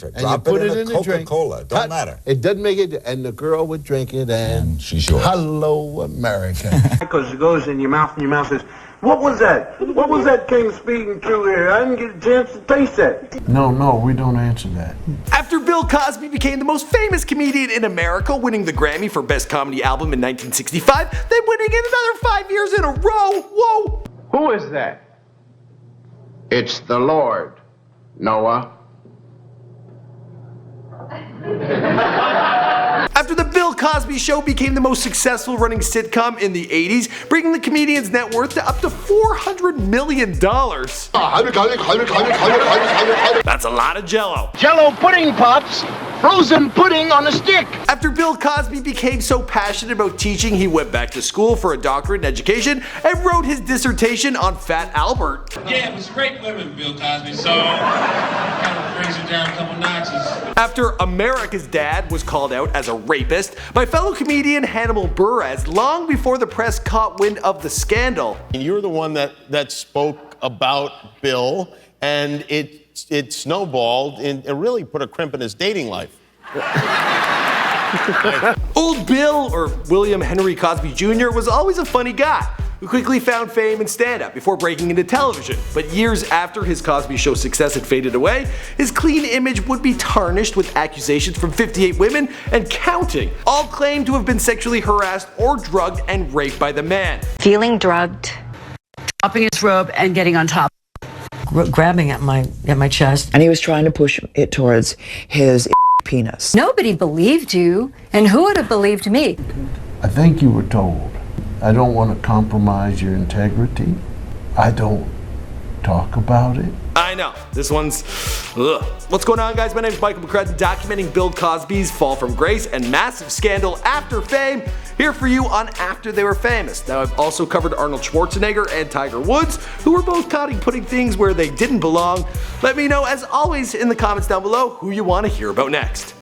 That's right. And Drop you put it in the Coca-Cola. drink. Don't matter. It doesn't make it, and the girl would drink it, and she's yours. Hello, America. Because it goes in your mouth, and your mouth says, "What was that? What was that king speaking through here? I didn't get a chance to taste that." No, we don't answer that. After Bill Cosby became the most famous comedian in America, winning the Grammy for Best Comedy Album in 1965, then winning it another 5 years in a row. Whoa! Who is that? It's the Lord, Noah. After the Bill Cosby Show became the most successful running sitcom in the 80s, bringing the comedian's net worth to up to $400 million. That's a lot of Jell-O. Jell-O pudding pops, frozen pudding on a stick. After Bill Cosby became so passionate about teaching, he went back to school for a doctorate in education and wrote his dissertation on Fat Albert. Yeah, it was great living Bill Cosby, so kind of brings it down a couple notches. After America's Dad was called out as a rapist by fellow comedian Hannibal Buress long before the press caught wind of the scandal. You're the one that spoke about Bill, and it snowballed and it really put a crimp in his dating life. Old Bill, or William Henry Cosby Jr., was always a funny guy who quickly found fame in stand-up before breaking into television. But years after his Cosby Show success had faded away, his clean image would be tarnished with accusations from 58 women and counting, all claimed to have been sexually harassed or drugged and raped by the man. Feeling drugged, dropping his robe and getting on top, grabbing at my chest. And he was trying to push it towards his penis. Nobody believed you, and who would have believed me? I think you were told, I don't want to compromise your integrity. I don't talk about it. I know, this one's ugh. What's going on, guys? My name is Michael McCrudden, documenting Bill Cosby's fall from grace and massive scandal after fame, here for you on After They Were Famous. Now, I've also covered Arnold Schwarzenegger and Tiger Woods, who were both caught putting things where they didn't belong. Let me know, as always, in the comments down below who you want to hear about next.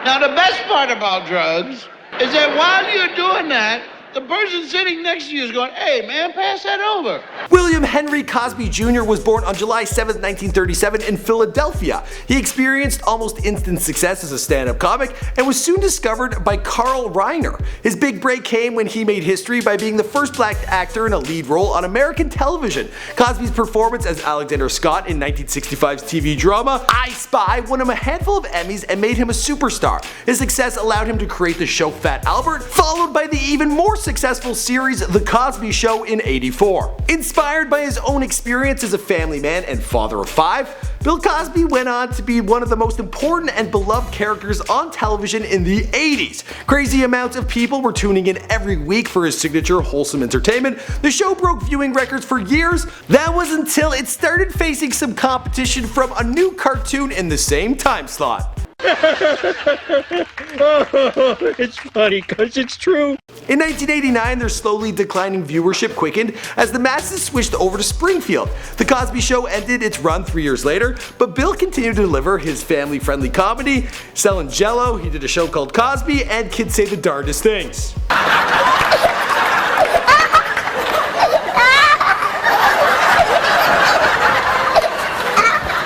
Now, the best part about drugs is that while you're doing that, the person sitting next to you is going, "Hey, man, pass that over." William Henry Cosby Jr. was born on July 7, 1937 in Philadelphia. He experienced almost instant success as a stand-up comic and was soon discovered by Carl Reiner. His big break came when he made history by being the first black actor in a lead role on American television. Cosby's performance as Alexander Scott in 1965's TV drama I Spy won him a handful of Emmys and made him a superstar. His success allowed him to create the show Fat Albert, followed by the even more successful series The Cosby Show in '84. Inspired by his own experience as a family man and father of 5, Bill Cosby went on to be one of the most important and beloved characters on television in the 80s. Crazy amounts of people were tuning in every week for his signature wholesome entertainment. The show broke viewing records for years. That was until it started facing some competition from a new cartoon in the same time slot. It's funny because it's true. In 1989, their slowly declining viewership quickened as the masses switched over to Springfield. The Cosby Show ended its run 3 years later, but Bill continued to deliver his family-friendly comedy, selling Jell-O. He did a show called Cosby, and kids say the darndest things.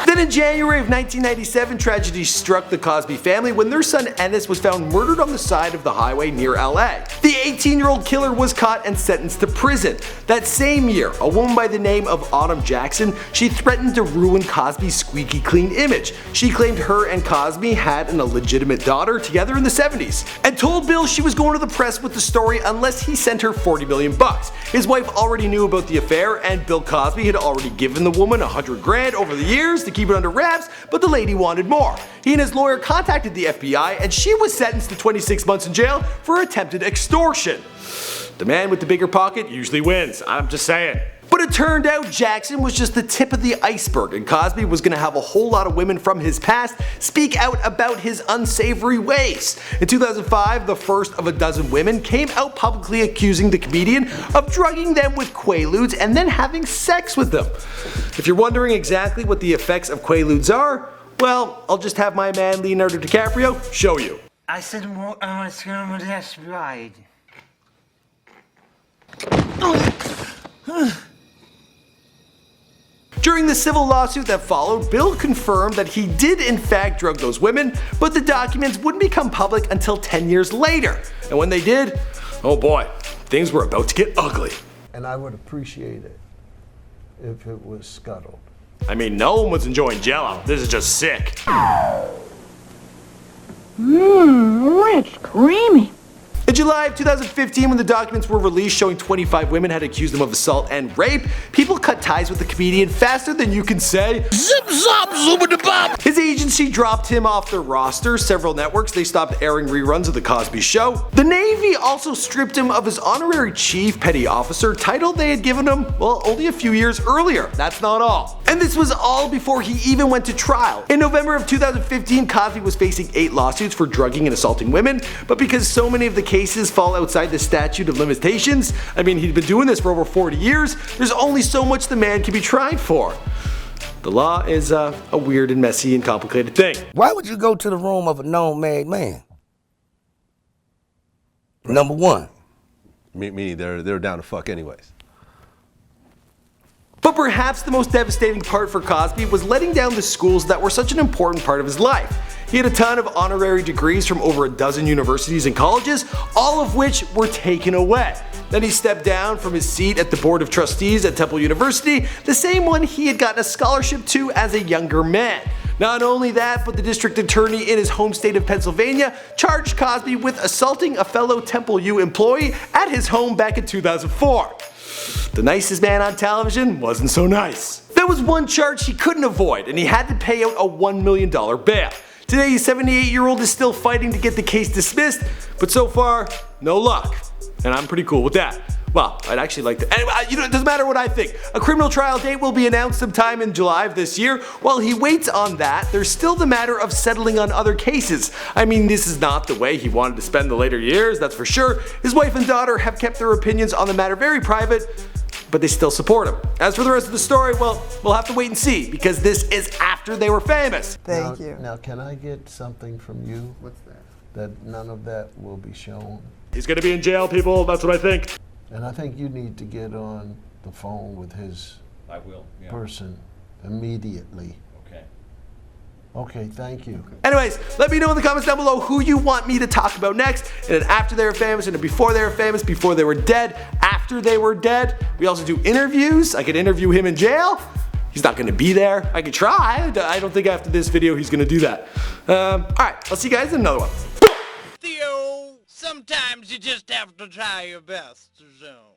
Then in January of 1997, tragedy struck the Cosby family when their son Ennis was found murdered on the side of the highway near LA. The 18-year-old killer was caught and sentenced to prison. That same year, a woman by the name of Autumn Jackson, she threatened to ruin Cosby's squeaky clean image. She claimed her and Cosby had an illegitimate daughter together in the 70s, and told Bill she was going to the press with the story unless he sent her $40 million. His wife already knew about the affair, and Bill Cosby had already given the woman $100 grand over the years to keep it under wraps, but the lady wanted more. He and his lawyer contacted the FBI, and she was sentenced to 26 months in jail for attempted extortion. The man with the bigger pocket usually wins, I'm just saying. But it turned out Jackson was just the tip of the iceberg, and Cosby was going to have a whole lot of women from his past speak out about his unsavory ways. In 2005, the first of a dozen women came out publicly accusing the comedian of drugging them with Quaaludes and then having sex with them. If you're wondering exactly what the effects of Quaaludes are, well, I'll just have my man Leonardo DiCaprio show you. I said more on my ride. During the civil lawsuit that followed, Bill confirmed that he did in fact drug those women, but the documents wouldn't become public until 10 years later. And when they did, oh boy, things were about to get ugly. And I would appreciate it if it was scuttled. I mean, no one was enjoying Jell-O. This is just sick. Rich, creamy. In July of 2015, when the documents were released showing 25 women had accused him of assault and rape, people cut ties with the comedian faster than you can say zip zop zoobity-bop. His agency dropped him off their roster. Several networks, they stopped airing reruns of the Cosby Show. The Navy also stripped him of his honorary chief petty officer title they had given him, well, only a few years earlier. That's not all. And this was all before he even went to trial. In November of 2015, Cosby was facing 8 lawsuits for drugging and assaulting women, but because so many of the cases fall outside the statute of limitations, I mean, he'd been doing this for over 40 years, there's only so much the man can be tried for. The law is a weird and messy and complicated thing. Why would you go to the room of a known married man? Number one. Meaning they're down to fuck anyways. But perhaps the most devastating part for Cosby was letting down the schools that were such an important part of his life. He had a ton of honorary degrees from over a dozen universities and colleges, all of which were taken away. Then he stepped down from his seat at the Board of Trustees at Temple University, the same one he had gotten a scholarship to as a younger man. Not only that, but the district attorney in his home state of Pennsylvania charged Cosby with assaulting a fellow Temple U employee at his home back in 2004. The nicest man on television wasn't so nice. There was one charge he couldn't avoid, and he had to pay out a $1 million bail. Today, his 78-year-old is still fighting to get the case dismissed, but so far, no luck. And I'm pretty cool with that. Well, I'd actually like to. Anyway, it doesn't matter what I think. A criminal trial date will be announced sometime in July of this year. While he waits on that, there's still the matter of settling on other cases. I mean, this is not the way he wanted to spend the later years, that's for sure. His wife and daughter have kept their opinions on the matter very private, but they still support him. As for the rest of the story, well, we'll have to wait and see, because this is after they were famous. Thank you. Now, can I get something from you? What's that? That none of that will be shown. He's gonna be in jail, people. That's what I think. And I think you need to get on the phone with his person immediately. Okay, thank you. Anyways, let me know in the comments down below who you want me to talk about next. And then after they were famous, and then before they were famous, before they were dead, after they were dead. We also do interviews. I could interview him in jail. He's not gonna be there. I could try. I don't think after this video he's gonna do that. Alright, I'll see you guys in another one. Theo, sometimes you just have to try your best, so.